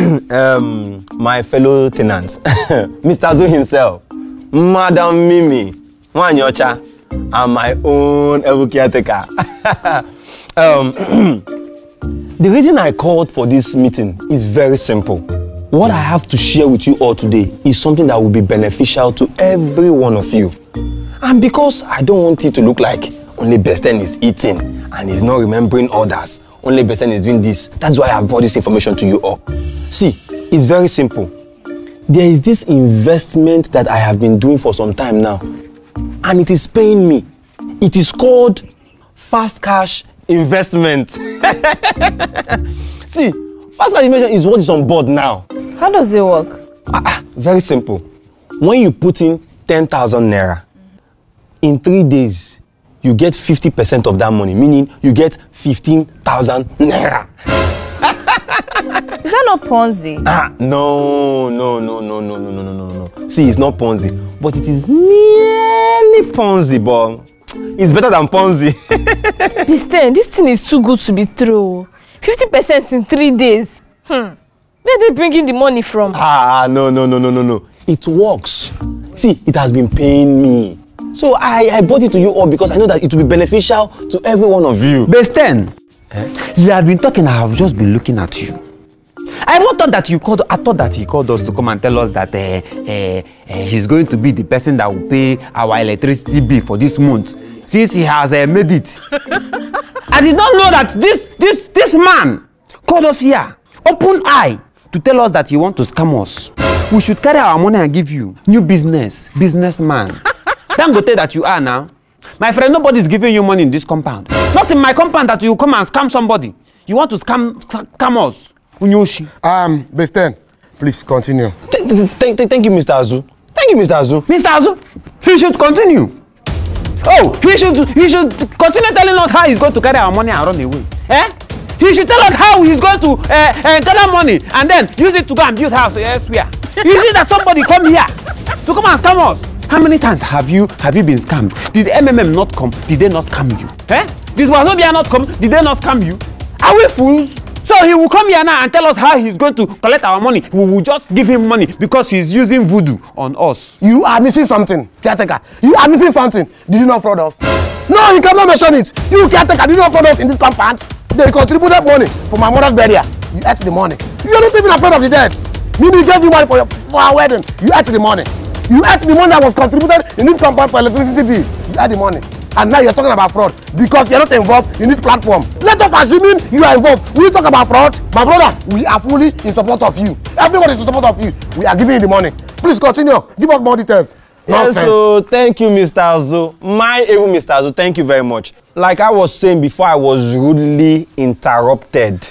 my fellow tenant, Mr. Zoo himself, Madam Mimi, Wanyocha, and my own caretaker. The reason I called for this meeting is very simple. What I have to share with you all today is something that will be beneficial to every one of you. And because I don't want it to look like only Besten is eating and is not remembering others, only Besten is doing this, that's why I have brought this information to you all. See, it's very simple. There is this investment that I have been doing for some time now, and it is paying me. It is called fast cash investment. See, fast cash investment is what is on board now. How does it work? Very simple. When you put in 10,000 naira, in 3 days, you get 50% of that money, meaning you get 15,000 naira. Is that not Ponzi? No. See, it's not Ponzi, but it is nearly Ponzi, but it's better than Ponzi. Besten, this thing is too good to be true. 50% in 3 days. Where are they bringing the money from? No. It works. See, it has been paying me. So I brought it to you all because I know that it will be beneficial to every one of you. Besten, you have been talking, I have just been looking at you. I thought that he called us to come and tell us that he's going to be the person that will pay our electricity bill for this month, since he has made it. I did not know that this man called us here, open eye, to tell us that he wants to scam us. We should carry our money and give you new businessman. Don't go tell that you are now. My friend, nobody is giving you money in this compound. Not in my compound that you come and scam somebody. You want to scam us. Unyoshi. Besten, please continue. Thank you, Mr. Azu. Thank you, Mr. Azu. Mr. Azu, he should continue. Oh, he should continue telling us how he's going to carry our money and run away. He should tell us how he's going to gather money and then use it to go and build house elsewhere. You see that somebody come here to come and scam us? How many times have you been scammed? Did MMM not come? Did they not scam you? Did Wazobia not come? Did they not scam you? Are we fools? So he will come here now and tell us how he's going to collect our money. We will just give him money because he's using voodoo on us. You are missing something, caretaker. You are missing something. Did you not fraud us? No, you cannot mention it. You, caretaker, did you not fraud us in this compound? They contributed money for my mother's burial. You ate the money. You are not even afraid of the dead. Mimi gave you money for our wedding. You ate the money. You ate the money that was contributed in this compound for electricity bill. You ate the money. And now you're talking about fraud because you're not involved in this platform. Let us assuming you are involved. We talk about fraud. My brother, we are fully in support of you. Everybody is in support of you. We are giving you the money. Please continue. Give us more details. Yes, so thank you, Mr. Azu. My able Mr. Azu, thank you very much. Like I was saying before, I was rudely interrupted.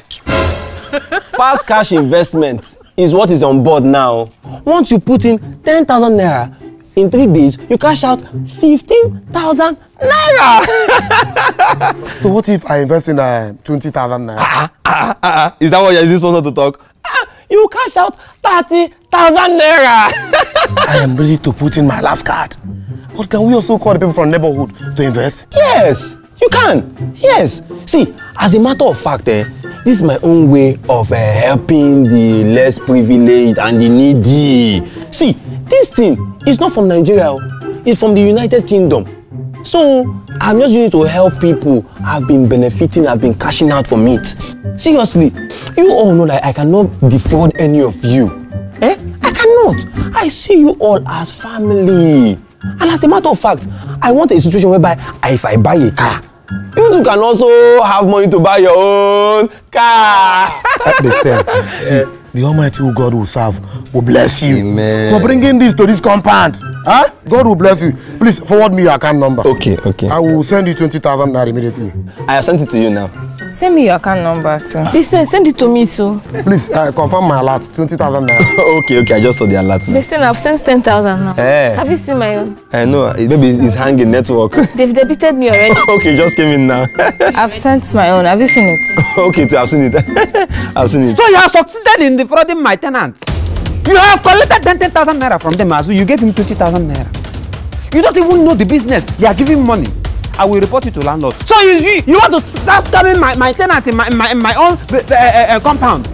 Fast cash investment is what is on board now. Once you put in 10,000 naira, in 3 days, you cash out 15,000 naira. So what if I invest in 20,000 naira? Is that what you're using sponsor to talk? You cash out 30,000 naira. I am ready to put in my last card. But can we also call the people from the neighborhood to invest? Yes, you can. Yes. See, as a matter of fact, this is my own way of helping the less privileged and the needy. See, this thing is not from Nigeria. It's from the United Kingdom. So, I'm just using it to help people. I've been benefiting, I've been cashing out from it. Seriously, you all know that I cannot defraud any of you. I cannot. I see you all as family. And as a matter of fact, I want a situation whereby if I buy a car, you two can also have money to buy your own car. See, the Almighty God will serve will bless you. Amen. For bringing this to this compound. God will bless you. Please forward me your account number. Okay. I will send you 20,000 naira immediately. I have sent it to you now. Send me your account number too. Besten, send it to me so. Please confirm my alert. 20,000 naira. Okay. I just saw the alert now. Besten, I've sent 10,000 now. Have you seen my own? No, maybe it's hanging network. They've debited me already. Okay, just came in now. I've sent my own. Have you seen it? Okay, I've seen it. I've seen it. So you have succeeded in defrauding my tenants. You have collected 10,000 naira from them, Azu. You gave him 20,000 naira. You don't even know the business. You are giving money. I will report you to landlord. So you want to start scamming my tenant in my own compound?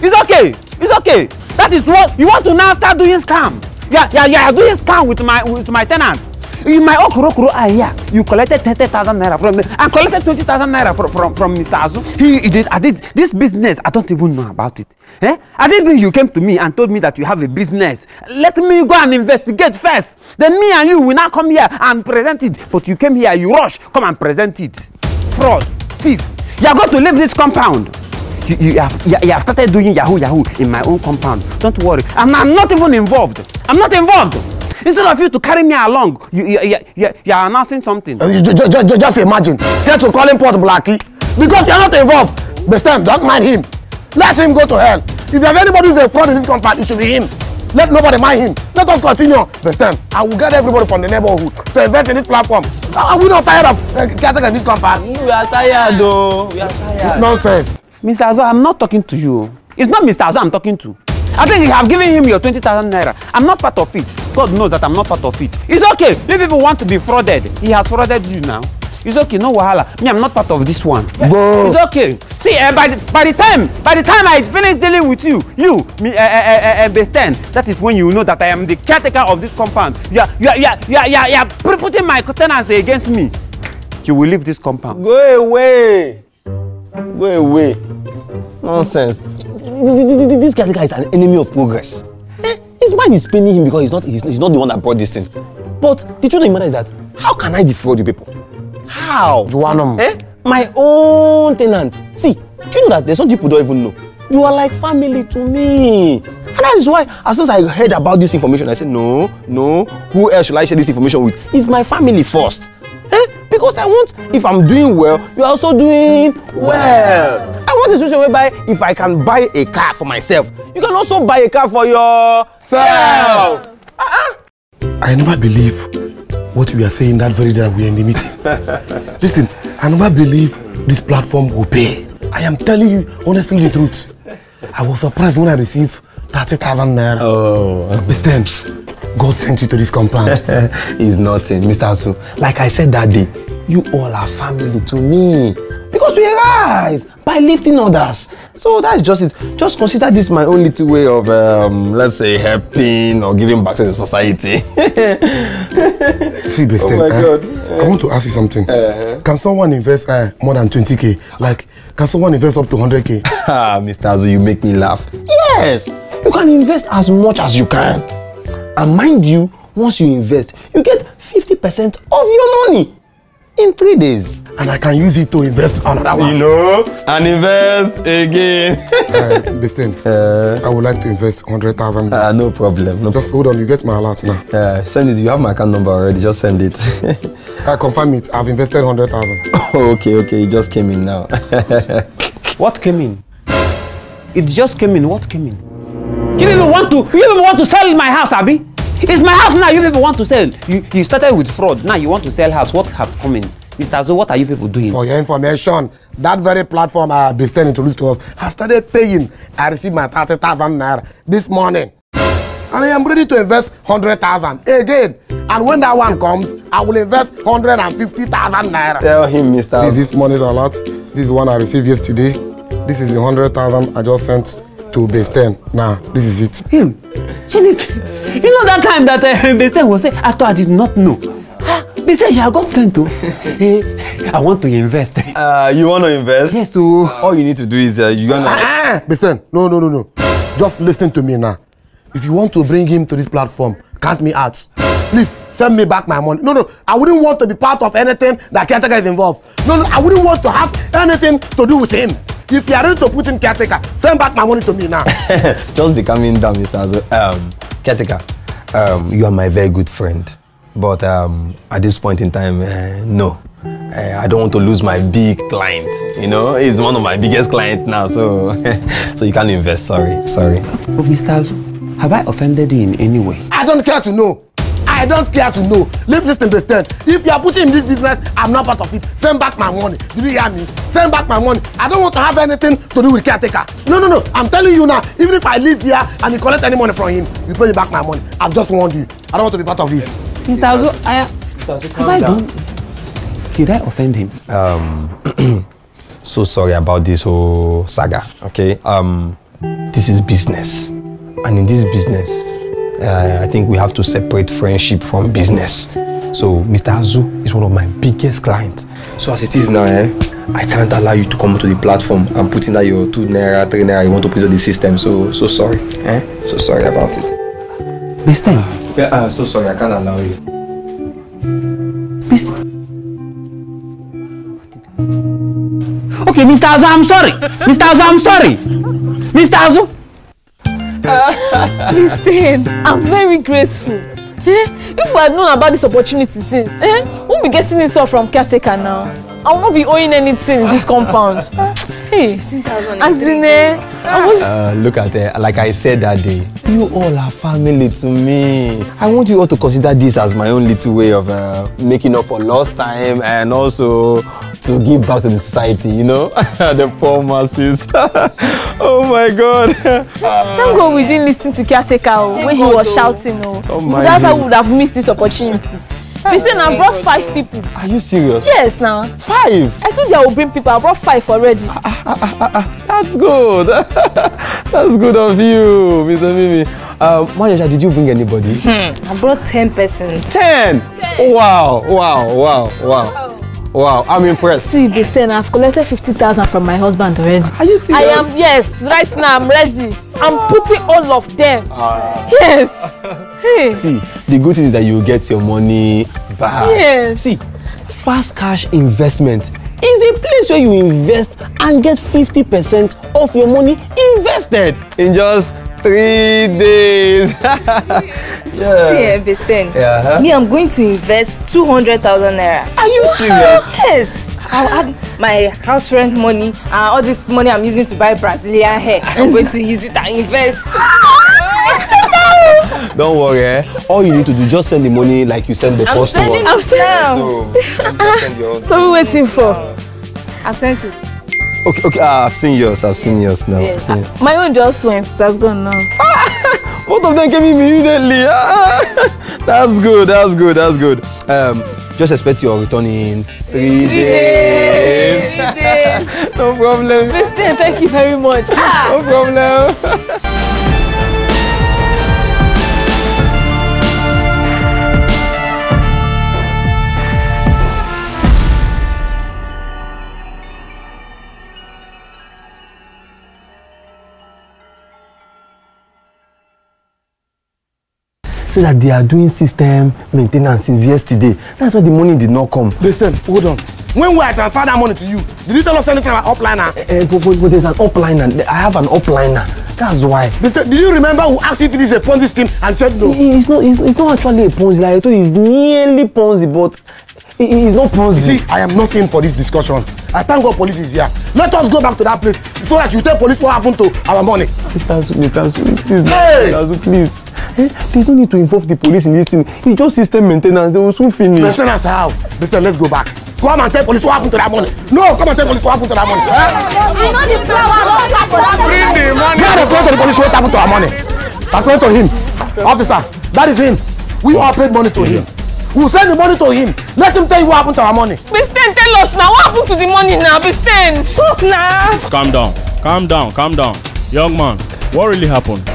It's okay. It's okay. That is what you want to now start doing scam. Yeah, doing scam with my tenants. In my Okurokuro area, you collected 30,000 naira from them and collected 20,000 naira from Mr. Azu. I did this business. I don't even know about it. I didn't mean you came to me and told me that you have a business. Let me go and investigate first. Then me and you will now come here and present it. But you came here, you rush, come and present it. Fraud, thief. You are going to leave this compound. You have started doing yahoo in my own compound. Don't worry. I'm not even involved. I'm not involved. Instead of you to carry me along, you are announcing something. Just imagine. Get to call him Port Blackie. Because you're not involved. But don't mind him. Let him go to hell. If you have anybody who's a fraud in this compound, it should be him. Let nobody mind him. Let us continue. But I will get everybody from the neighborhood to invest in this platform. Are we not tired of getting in this compound? We are tired though. We are tired. Nonsense. Mr. Azo, I'm not talking to you. It's not Mr. Azo I'm talking to. I think you have given him your 20,000 naira. I'm not part of it. God knows that I'm not part of it. It's okay. You people want to be frauded. He has frauded you now. It's okay, no wahala. Me, I'm not part of this one. Go. It's okay. See, by the time I finish dealing with you, Besten, that is when you know that I am the caretaker of this compound. You are putting my tenants against me. You will leave this compound. Go away. Go away. Nonsense. This caretaker is an enemy of progress. His mind is paining him because he's not the one that brought this thing. But the truth of the matter is that how can I defraud you people? How? Joanum. My own tenant. See, do you know that there's some people don't even know? You are like family to me. And that is why, as soon as I heard about this information, I said, no, who else should I share this information with? It's my family first. Because I want, if I'm doing well, you're also doing well. I want a situation whereby if I can buy a car for myself, you can also buy a car for yourself. I never believe what we are saying that very day that we are in the meeting. Listen, I never believe this platform will pay. I am telling you honestly the truth. I was surprised when I received 30,000 naira. Oh. Listen, God sent you to this compound. It's nothing, Mr. Azu. Like I said that day, you all are family to me. Because we rise by lifting others. So that's just it. Just consider this my own little way of, let's say, helping or giving back to the society. See, Besten, oh my God. I want to ask you something. Can someone invest more than 20k? Like, can someone invest up to 100k? Mr. Azu, you make me laugh. Yes, you can invest as much as you can. And mind you, once you invest, you get 50% of your money in 3 days. And I can use it to invest another one. You know, and invest again. Listen, I would like to invest 100,000. No problem. Just hold on, you get my alert now. Send it. You have my account number already. Just send it. I confirm it. I've invested 100,000. Okay. It just came in now. What came in? It just came in. What came in? You people want to sell my house, Abi? It's my house now. You people want to sell. You started with fraud. Now you want to sell house. What has come in? Mr. Azo, what are you people doing? For your information, that very platform I have been introduced to us has started paying. I received my 30,000 naira this morning. And I am ready to invest 100,000 again. And when that one comes, I will invest 150,000 naira. Tell him, Mr. Azo. This money's a lot. This is the one I received yesterday. This is the 100,000 I just sent to Besten. Now, this is it. Hey, Chinik, you know that time that Besten was saying, I thought I did not know. Besten, you have got sent to. I want to invest. You want to invest? Yes, so. All you need to do is you're gonna. Besten, no. Just listen to me now. If you want to bring him to this platform, count me out. Please, send me back my money. No, I wouldn't want to be part of anything that caretaker is involved. No, I wouldn't want to have anything to do with him. If you are ready to put in caretaker, send back my money to me now. Just be coming down, Mr. Azo. Caretaker, you are my very good friend. But at this point in time, no. I don't want to lose my big client. You know, he's one of my biggest clients now, so so you can't invest. Sorry. But Mr. Azo, have I offended you in any way? I don't care to know. Leave this to the stand. If you are putting in this business, I'm not part of it. Send back my money. Did you hear me? Send back my money. I don't want to have anything to do with caretaker. No. I'm telling you now, even if I live here and you collect any money from him, you pay me back my money. I've just warned you. I don't want to be part of this. Mr. Azo, have I done? Did I offend him? So sorry about this whole saga, okay? this is business. And in this business, I think we have to separate friendship from business. So Mr. Azu is one of my biggest clients. So as it is now, I can't allow you to come onto the platform and put in that your 2 naira, 3 naira you want to put on the system. So sorry. So sorry about it. Mr. Yeah, so sorry, I can't allow you. Okay, Mr. Azu, I'm sorry. Mr. Azu, I'm sorry. Mr. Azu. Listen, I'm very grateful. If we had known about this opportunity since, we'll be getting this all from caretaker now. I won't be owing anything in this compound. Hey, as in, I was... look at it, like I said that day, you all are family to me. I want you all to consider this as my own little way of making up for lost time and also to give back to the society, you know? The poor masses. Oh my God. Thank God we didn't listen to caretaker when he was shouting. That's how we would have missed this opportunity. They said I brought 5 people. Are you serious? Yes, now. 5? I told you I would bring people. I brought 5 already. That's good. That's good of you, Mr. Mimi. Majesha, did you bring anybody? I brought 10 persons. 10? Wow, I'm impressed. See, Bisten, I've collected 50,000 from my husband already. Are you serious? I am, yes. Right now, I'm ready. I'm putting all of them. Yes. Hey. See, the good thing is that you get your money back. Yes. See, fast cash investment is a place where you invest and get 50% of your money invested in just 3 days. Yeah, Bisten. Yeah. Me, I'm going to invest 200,000 naira. Are you serious? Yes. I'll add my house rent money and all this money I'm using to buy Brazilian hair. I'm going to use it and invest. Don't worry, all you need to do, just send the money like you sent the first one. I'm sending. So, just send your own. So we're waiting for. I sent it. Okay, I've seen yours now. Yes. My own just went. That's gone now. Both of them came immediately. That's good. Just expect your return in 3 days. 3 days. No problem. Bisten, thank you very much. No problem. Say that they are doing system maintenance since yesterday. That's why the money did not come. Listen, hold on. When we transfer that money to you, did you tell us anything about upliner? But there's an upliner. I have an upliner. That's why. Listen, did you remember who asked if it is a Ponzi scheme and said no? It's not actually a Ponzi. Like I told you, it's nearly Ponzi, but it's not Ponzi. See, I am not in for this discussion. I thank God police is here. Let us go back to that place so that you tell police what happened to our money. Mr. Azu, please. There's no need to involve the police in this thing. It's just system maintenance. They will soon finish. Maintenance how? Listen, let's go back. Come and tell police what happened to that money. No, come and tell police what happened to that money. You know the flower don't have for that money. Bring the money. Where is going to the police what happened to our money? According to him. Officer, that is him. We all paid money to him. We'll send the money to him. Let him tell you what happened to our money. Bisten, tell us now. What happened to the money now? Bisten, talk now. Calm down. Young man, what really happened?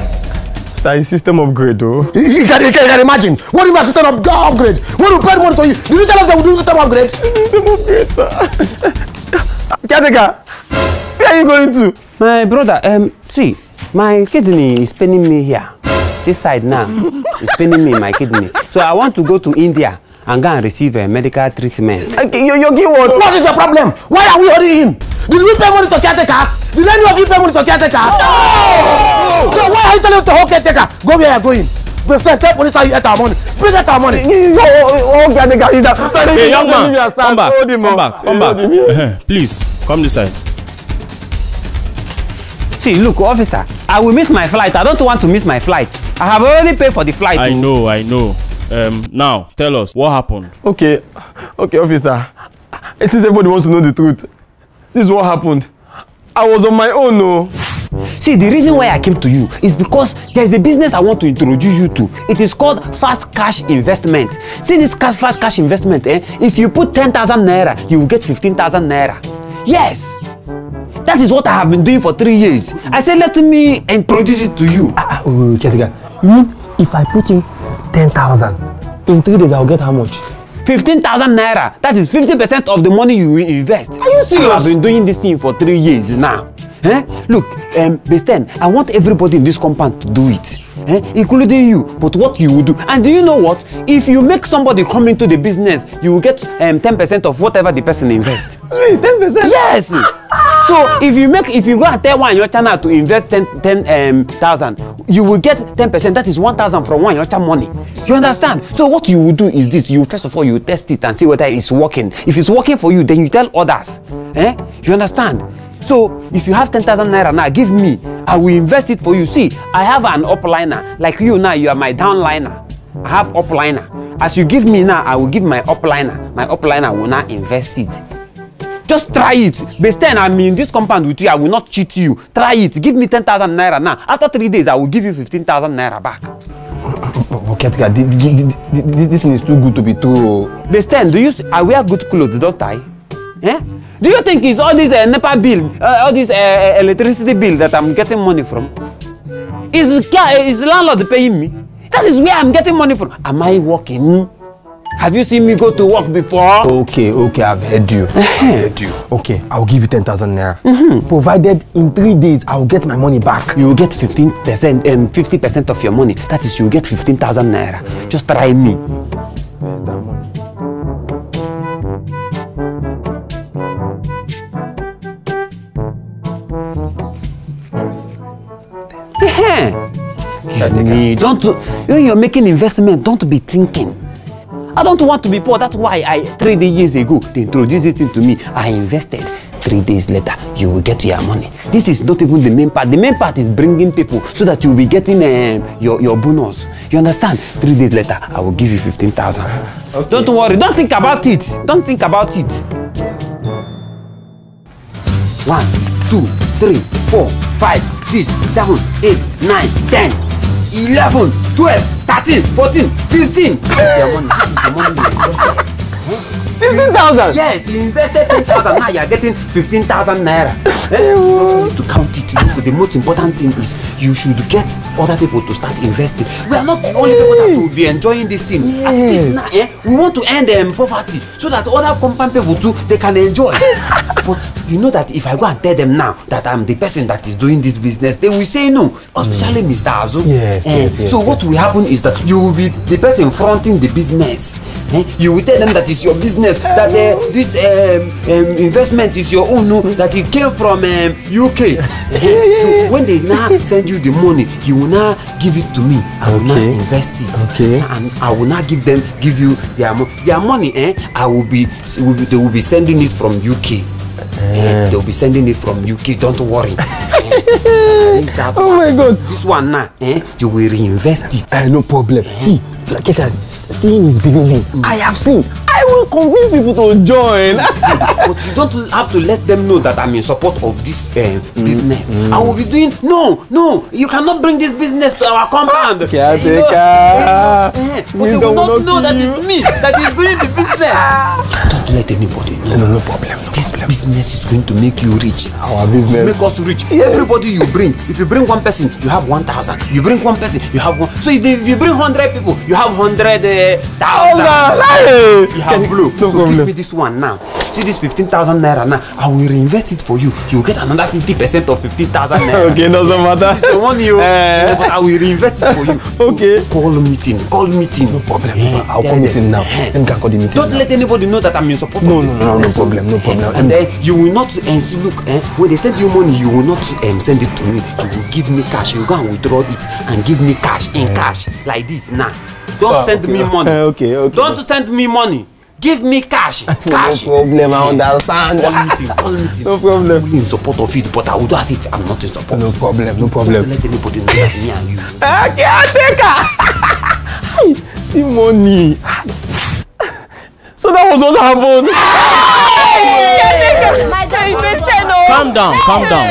It's system upgrade, though. You can imagine. What if a system upgrade? When we paid money to you, did you tell us that we do system upgrade? System upgrade, sir. Caretaker, where are you going to? My brother, see, my kidney is paining me here. This side now is paining me in my kidney. So I want to go to India and go and receive a medical treatment. Okay, you're getting what? What is your problem? Why are we holding him? Did we pay money to caretaker? Did any of you pay money to caretaker? No! So why are you telling us to hold caretaker? Go where you are going. Before tell police how you ate our money. Bring out our money. Hey, young man, come back. Please, come this side. See, look, officer, I will miss my flight. I don't want to miss my flight. I have already paid for the flight. I know. Now, tell us, what happened? Okay, officer. Since everybody wants to know the truth, this is what happened. I was on my own, no. See, the reason why I came to you is because there's a business I want to introduce you to. It is called fast cash investment. See this fast cash investment, if you put 10,000 naira, you will get 15,000 naira. Yes. That is what I have been doing for 3 years. I said, let me introduce it to you. Oh, caretaker. You mean if I put in 10,000 in 3 days, I'll get how much? 15,000 naira. That is 50% of the money you will invest. Are you serious? I have been doing this thing for 3 years now. Look, Besten, I want everybody in this compound to do it. Including you, but what you will do. And do you know what? If you make somebody come into the business, you will get 10% of whatever the person invests. 10%? Yes. So if you go and tell one your channel to invest 10,000, you will get 10%. That is 1,000 from one your channel money. You understand? So what you will do is this: you first of all you test it and see whether it's working. If it's working for you, then you tell others. You understand? So if you have 10,000 naira now, give me. I will invest it for you. See, I have an upliner. Like you now, you are my downliner. I have upliner. As you give me now, I will give my upliner. My upliner will now invest it. Just try it. Besten, I'm in this compound with you. I will not cheat you. Try it. Give me 10,000 naira now. After 3 days, I will give you 15,000 naira back. Okay, this thing is too good to be true. Besten, I wear good clothes, don't I? Do you think it's all this NEPA bill, all this electricity bill that I'm getting money from? Is landlord paying me? That is where I'm getting money from. Am I working? Have you seen me go to work before? Okay, I've heard you. Okay, I'll give you 10,000 naira. Provided in 3 days, I'll get my money back. You will get 15% and 50% of your money. That is, you will get 15,000 naira. Just try me. Where's that money? When you're making investment, don't be thinking. I don't want to be poor. That's why 3 years ago they introduced this thing to me. I invested. 3 days later, you will get your money. This is not even the main part. The main part is bringing people so that you'll be getting your bonus. You understand? 3 days later, I will give you 15,000. Okay. Don't worry. Don't think about it. Don't think about it. 1, 2, 3, 4, 5, 6, 7, 8, 9, 10, 11, 12, 13, 14, 15. This is your money. This is the money you invested. 15,000? Yes, you invested 10,000. Now you are getting 15,000 naira. You need to count it. The most important thing is you should get other people to start investing. We are not the only people that will be enjoying this thing. As it is now, we want to end poverty so that other compound people too, they can enjoy. But you know that if I go and tell them now that I'm the person that is doing this business, they will say no, especially Mr. Azu. So what will happen is that you will be the person fronting the business. You will tell them that it's your business, that this investment is your own, that it came from UK. So when they now send you the money, you will now give it to me. I will now invest it, and I will now give you their money. They will be sending it from UK. They will be sending it from UK. Don't worry. Oh my God! This one now, you will reinvest it. No problem. See, seeing is believing. I have seen. I will convince people to join. But you don't have to let them know that I'm in support of this business. I will be doing no. You cannot bring this business to our compound. But they will not know that it's me that is doing the business. Don't let anybody know. No problem. This business is going to make you rich. Our business. Make us rich. Everybody you bring. If you bring one person, you have 1,000. You bring one person, you have one. So if you bring 100 people, you have 100,000. You have blue. So give me this one now. See this 15,000 naira now. I will reinvest it for you. You will get another 50% of 15,000 naira. Okay, doesn't matter. This is the money, but I will reinvest it for you. Okay. So call meeting. No problem. I'll call meeting now. Let me call the meeting. Don't let anybody know that I'm in support. No problem. And then you will not see. Look, when they send you money, you will not send it to me. You will give me cash. You go and withdraw it and give me cash in cash like this now. Don't send me money. Okay. Don't send me money. Give me cash. Cash. No problem, I understand. Call meeting. No problem. I'm only in support of it, but I will do as if I'm not in support. No problem. Don't let anybody know that me and you. Okay, I'll take her. See money. So that was what happened.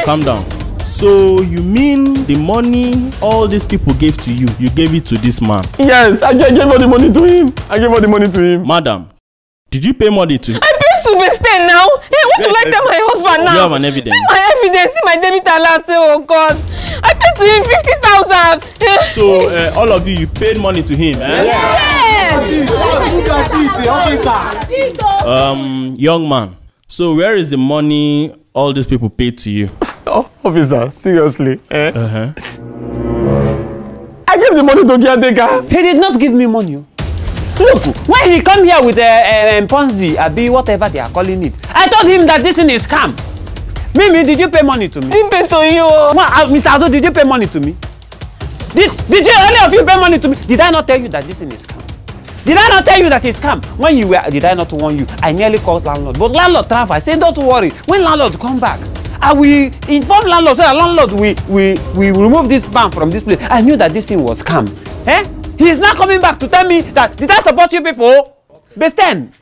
Calm down. So you mean the money all these people gave to you, you gave it to this man? Yes, I gave all the money to him. Madam, did you pay money to him? I paid to Besten now. Hey, what you like tell my husband now? You have an evidence. My if you didn't see my debit alert, oh God. I paid to him 50,000. So all of you paid money to him, eh? Yes. Young man. So where is the money all these people paid to you? Oh, officer, seriously. Eh? I gave the money to caretaker. He did not give me money. Look, when he come here with Ponzi, Abi, whatever they are calling it, I told him that this thing is scam. Mimi, did you pay money to me? Didn't pay to you. Mr. Azo, did you pay money to me? Did you, any of you pay money to me? Did I not tell you that this thing is scam? Did I not tell you that it's scam? When you were, did I not warn you? I nearly called landlord. But landlord travel. I said, don't worry. When landlord come back, I will inform landlord so that landlord we remove this ban from this place. I knew that this thing was scam. Eh? He is now coming back to tell me that, did I support you people? Besten.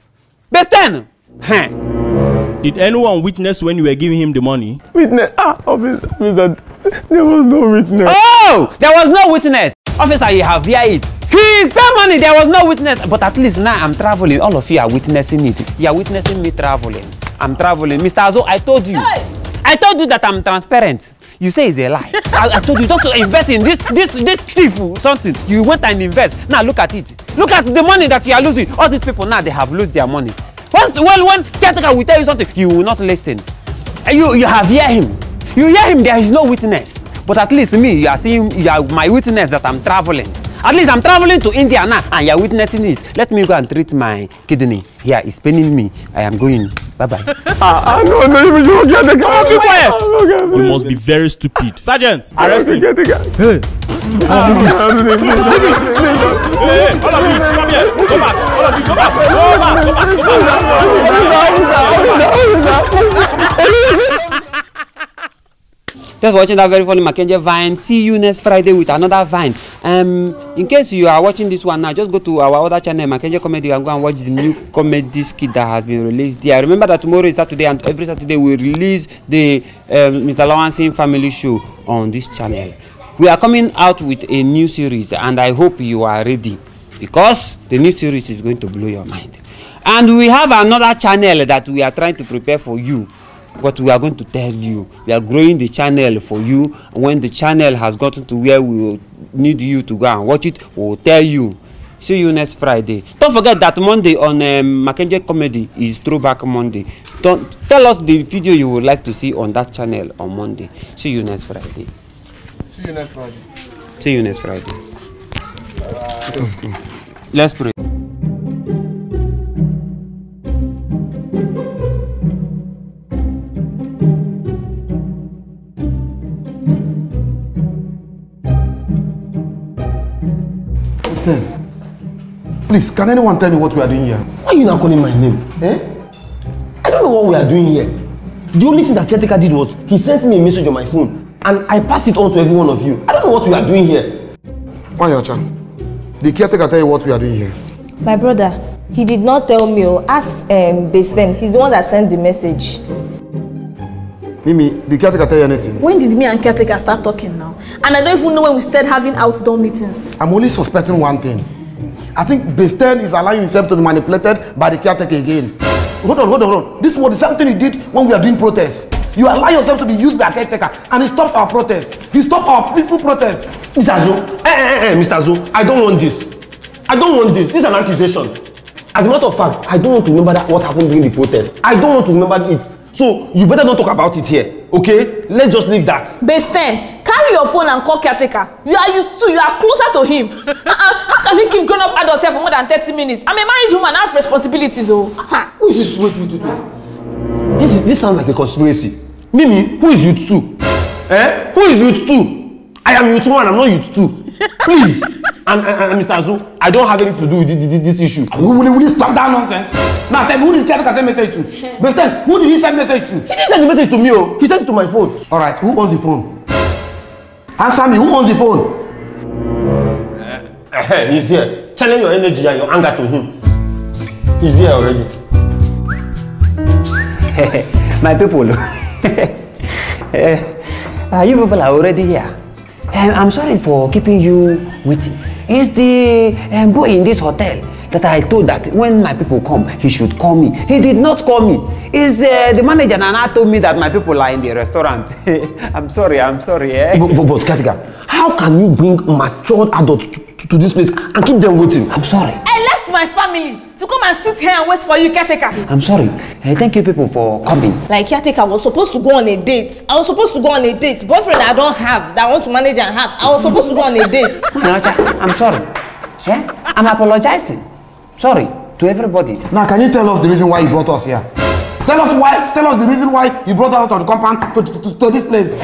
Did anyone witness when you were giving him the money? Witness? Officer, there was no witness. Oh, there was no witness. Officer, you have heard it. He paid money, there was no witness. But at least now I'm traveling. All of you are witnessing it. You are witnessing me traveling. I'm traveling. Mr. Azo, I told you. Hey. I told you that I'm transparent. You say it's a lie. I told you don't invest in this thief something. You went and invest. Now look at it. Look at the money that you are losing. All these people now, they have lost their money. When caretaker will tell you something, you will not listen. You have heard him. You hear him, there is no witness. But at least me, you are seeing, you are my witness that I'm traveling. At least I'm traveling to India now and you are witnessing it. Let me go and treat my kidney. Here, it's paining me. I am going. Bye-bye. No, you get the guy. Be quiet. You must be very stupid. Sergeant, arrest him. Get the guy. Hey. Hey, all of you, come here. Go back. All of you, go back. Just watching that very funny Mackenzie Vine. See you next Friday with another Vine. In case you are watching this one now, just go to our other channel, Mackenzie Comedy, and go and watch the new comedy skit that has been released there. Remember that tomorrow is Saturday, and every Saturday we release the Mr. Lawansing family show on this channel. We are coming out with a new series, and I hope you are ready because the new series is going to blow your mind. And we have another channel that we are trying to prepare for you. But we are going to tell you, we are growing the channel for you. When the channel has gotten to where we will need you to go and watch it, we will tell you. See you next Friday. Don't forget that Monday on Mackenzie Comedy is Throwback Monday. Don't tell us the video you would like to see on that channel on Monday. See you next Friday. See you next Friday. See you next Friday. Let's pray. Please, can anyone tell me what we are doing here? Why are you now calling my name? Eh? I don't know what we are doing here. The only thing that caretaker did was he sent me a message on my phone and I passed it on to every one of you. I don't know what we are doing here. Why, Yocha? The caretaker tell you what we are doing here? My brother, he did not tell me. Ask Basten. He's the one that sent the message. Mimi, the caretaker tell you anything? When did me and caretaker start talking now? And I don't even know when we started having outdoor meetings. I'm only suspecting one thing. I think Basten is allowing himself to be manipulated by the caretaker again. Hold on. This was the same thing he did when we are doing protests. You allow yourself to be used by a caretaker and he stopped our protest. He stopped our peaceful protest. Mr. Azo, Mr. Azo, I don't want this. I don't want this. This is an accusation. As a matter of fact, I don't want to remember what happened during the protest. I don't want to remember it. So you better not talk about it here, okay? Let's just leave that. Basten, carry your phone and call caretaker. You are used to, you are closer to him. How can he keep growing up adults here for more than 30 minutes? I'm a married woman, I have responsibilities. Oh. Wait. This sounds like a conspiracy. Mimi, who is youth 2? Eh? Who is youth 2? I am youth 1, I'm not youth 2. Please. And Mr. Azu, I don't have anything to do with this issue. Will you stop that nonsense? Now tell me, who did caretaker send message to? Basten, who did he send message to? He didn't send the message to me, oh. He sent it to my phone. Alright, who owns the phone? Answer me, who owns the phone? He's here. Channel your energy and your anger to him. He's here already. My people, you people are already here. I'm sorry for keeping you waiting. It's the boy in this hotel. that I told that when my people come, he should call me. He did not call me. It's the manager Nana told me that my people are in the restaurant. I'm sorry. Eh? But Katika, how can you bring matured adults to this place and keep them waiting? I'm sorry. I left my family to come and sit here and wait for you, caretaker. I'm sorry. Thank you people for coming. Like caretaker was supposed to go on a date. I was supposed to go on a date. Boyfriend I don't have that I want to manage and have. I was supposed to go on a date. I'm sorry. Yeah? I'm apologizing. Sorry to everybody. Now, can you tell us the reason why you brought us here? Tell us the reason why you brought us out of the compound to this place.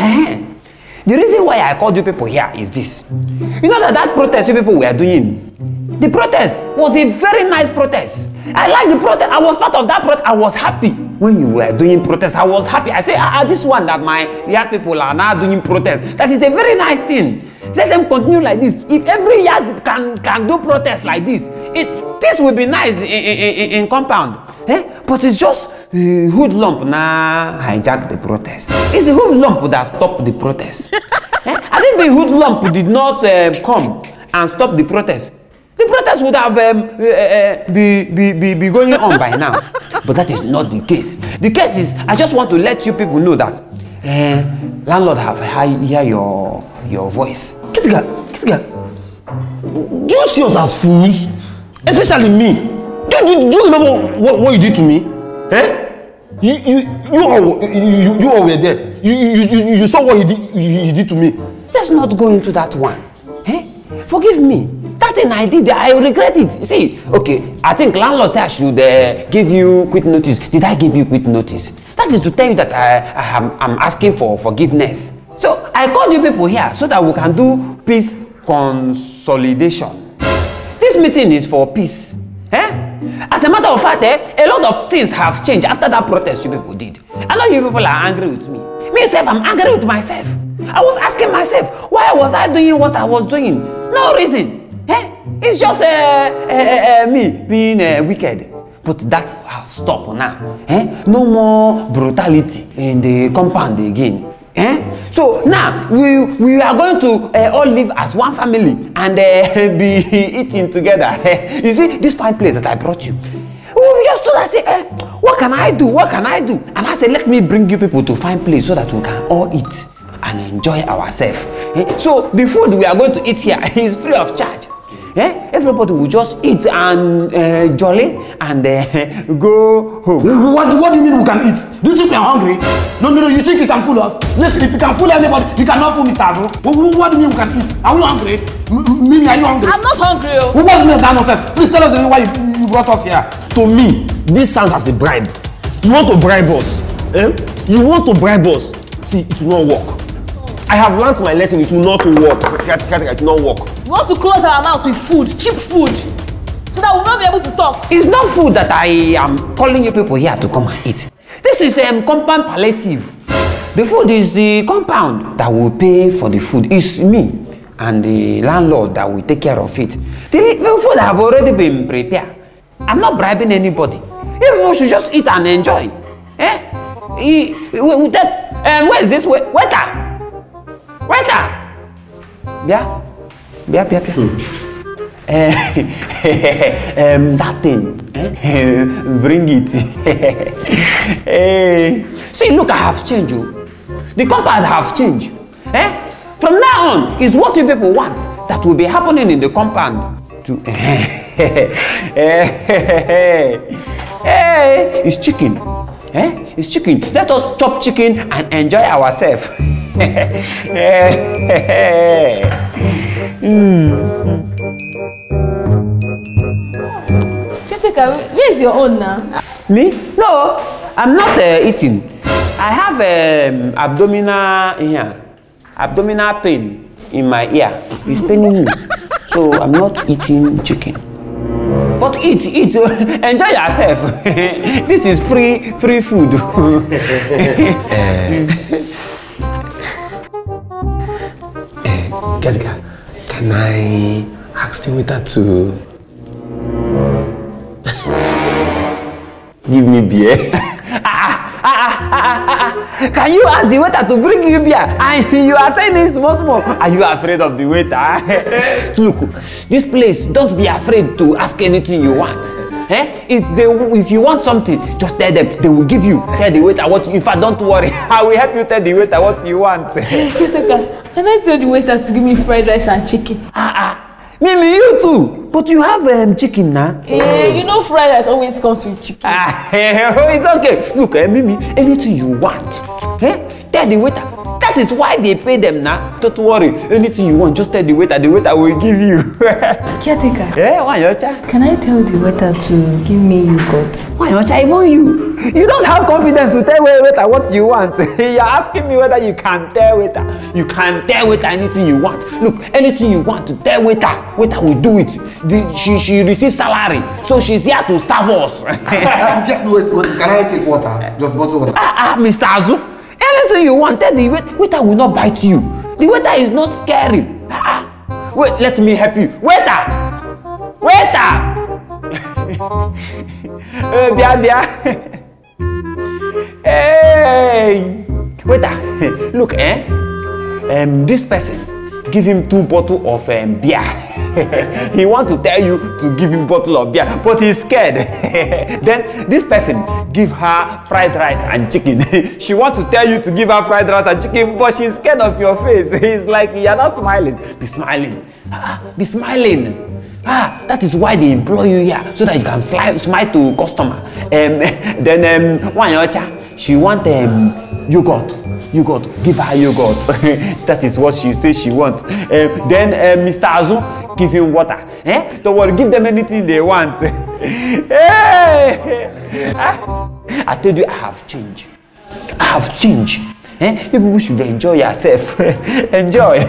The reason why I called you people here is this. You know that protest you people were doing? The protest was a very nice protest. I like the protest. I was part of that protest. I was happy when you were doing protest. I was happy. I say, this one that my yard people are now doing protest. That is a very nice thing. Let them continue like this. If every yard can do protest like this, this will be nice in compound. But it's just hoodlum now hijack the protest. It's the hoodlum that stopped the protest. I think the hoodlum did not come and stop the protest. The protest would have be going on by now. But that is not the case. The case is, I just want to let you people know that landlord have hear your voice. Kitika, do you see us as fools? Especially me. Do you remember what you did to me? You all were there. You saw what he did to me. Let's not go into that one. Forgive me. That thing I did, I regret it. See, okay, I think landlord said I should give you quick notice. Did I give you quick notice? That is to tell you that I'm asking for forgiveness. So I called you people here so that we can do peace consolidation. This meeting is for peace. As a matter of fact, a lot of things have changed after that protest you people did. I know you people are angry with me. Myself, I'm angry with myself. I was asking myself, why was I doing what I was doing? No reason. It's just me being wicked. But that has stopped now. No more brutality in the compound again. So now we are going to all live as one family and be eating together. You see, this fine place that I brought you. We just stood and say, what can I do? What can I do? And I said, let me bring you people to find place so that we can all eat and enjoy ourselves. So the food we are going to eat here is free of charge. Everybody will just eat and jolly and go home. What do you mean we can eat? Do you think we are hungry? No, you think you can fool us? Listen, if you can fool anybody, you cannot fool Mr. Azu. What do you mean we can eat? Are we hungry? Mimi, are you hungry? I'm not hungry. What's the that nonsense? Please tell us the reason why you brought us here. To me, this sounds as a bribe. You want to bribe us? You want to bribe us? See, it will not work. I have learnt my lesson. It will not work. It will not work. We want to close our mouth with food, cheap food, so that we'll not be able to talk. It's not food that I am calling you people here to come and eat. This is compound palliative. The food is the compound that will pay for the food. It's me and the landlord that will take care of it. The food have already been prepared. I'm not bribing anybody. Everyone should just eat and enjoy. Where is this waiter? Yeah. That thing. Bring it. See, look, I have changed you. The compound have changed. From now on, is what you people want that will be happening in the compound. It's chicken. It's chicken. Let us chop chicken and enjoy ourselves. Where is your own now? Me? No, I'm not eating. I have abdominal pain in my ear. It's paining me. So I'm not eating chicken. But eat, enjoy yourself. This is free food. Katika, can I ask the waiter to give me beer? Can you ask the waiter to bring you beer? And you are telling him small. Are you afraid of the waiter? Look, this place, don't be afraid to ask anything you want. If you want something, just tell them. They will give you. Tell the waiter what. In fact, don't worry. I will help you tell the waiter what you want. Can I tell the waiter to give me fried rice and chicken? Mimi, you too. But you have chicken now. You know fried rice always comes with chicken. It's okay. Look, Mimi, anything you want. Tell the waiter. That is why they pay them now. Don't worry. Anything you want, just tell the waiter. The waiter will give you. Caretaker. Why your child? Can I tell the waiter to give me yogurt? Why your child? Even you. You don't have confidence to tell waiter what you want. You're asking me whether you can tell waiter. You can tell waiter anything you want. Look, anything you want to tell waiter, waiter will do it. She receives salary, so she's here to serve us. Wait, can I take water? Just bottle water. Mr. Azu, anything you want, tell the waiter will not bite you. The waiter is not scary. Wait, let me help you. Waiter! Bia. Hey! Waiter, look, this person, give him 2 bottles of beer. He wants to tell you to give him a bottle of beer, but he's scared. Then this person give her fried rice and chicken. She wants to tell you to give her fried rice and chicken, but she's scared of your face. It's like you're not smiling. Be smiling. Be smiling. That is why they employ you here, so that you can smile to customer. Then she want yogurt. Give her yogurt. That is what she says she wants. Then Mr. Azu, give him water. Don't worry, give them anything they want. I told you I have change. You people should enjoy yourself. Enjoy.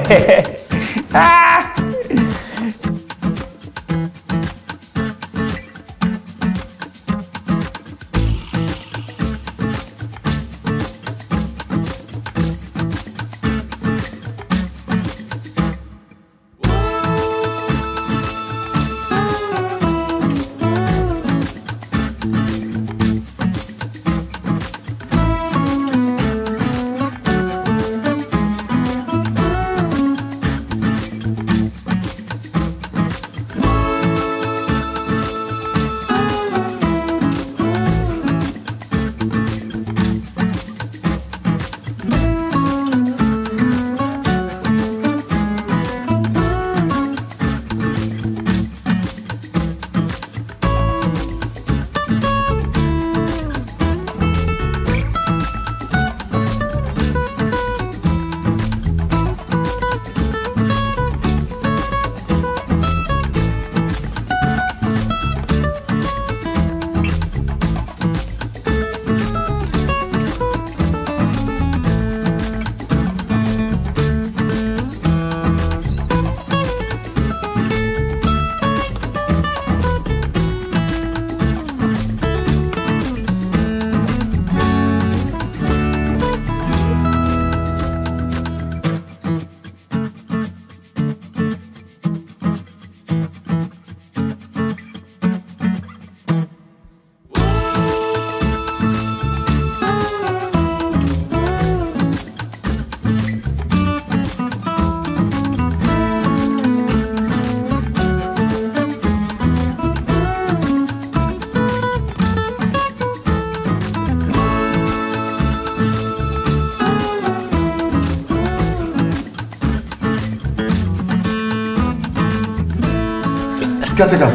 Caretaker,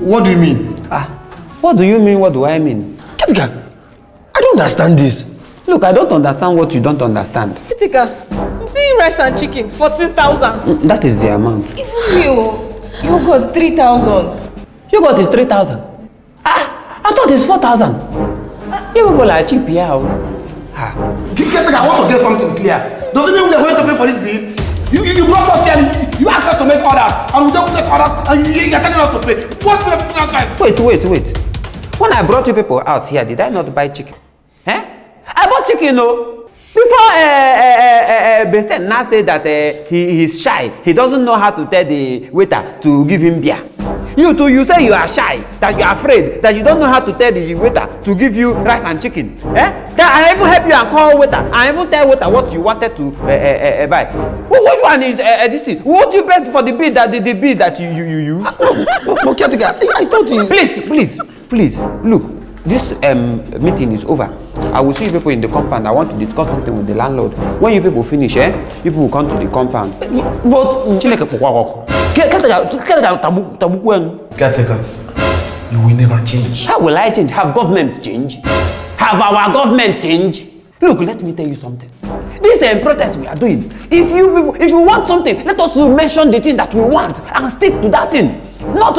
what do you mean? What do you mean? What do I mean? Caretaker, I don't understand this. Look, I don't understand what you don't understand. Caretaker, I'm seeing rice and chicken, 14,000. That is the amount. Even you got 3,000. Yogurt is 3,000. I thought it's 4,000. You people are cheap here. Caretaker, I want to get something clear. Does it mean they're going to pay for this bill? You brought us here, you asked us to make orders, and we don't place orders, and you're telling us to pay. What's the difference, guys? Wait. When I brought you people out here, did I not buy chicken? I bought chicken, no. Before Besten now said that he's shy, he doesn't know how to tell the waiter to give him beer. You too, you say you are shy, that you are afraid, that you don't know how to tell the waiter to give you rice and chicken. That I even help you and call waiter. I even tell waiter what you wanted to buy. Which one is this thing? What do you pay for the bill that the bill that you use? But caretaker, I thought you... Please, look, this meeting is over. I will see you people in the compound. I want to discuss something with the landlord. When you people finish, you people will come to the compound. But... Caretaker, you will never change. How will I change? Have government change? Have our government change? Look, let me tell you something. This protest we are doing, if you want something, let us mention the thing that we want and stick to that thing. Not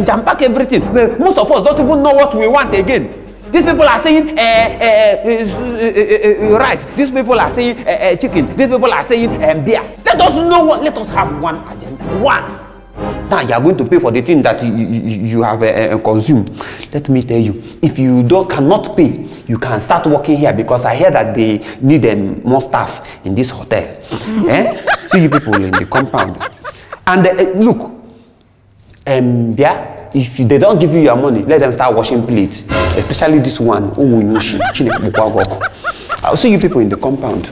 jam pack everything. Most of us don't even know what we want again. These people are saying rice. These people are saying chicken. These people are saying beer. Let us know what. Let us have one agenda. One. Now you are going to pay for the thing that you have consumed. Let me tell you, if you cannot pay, you can start working here because I hear that they need more staff in this hotel. See you people in the compound. And look, yeah, if they don't give you your money, let them start washing plates. Especially this one. I'll see you people in the compound.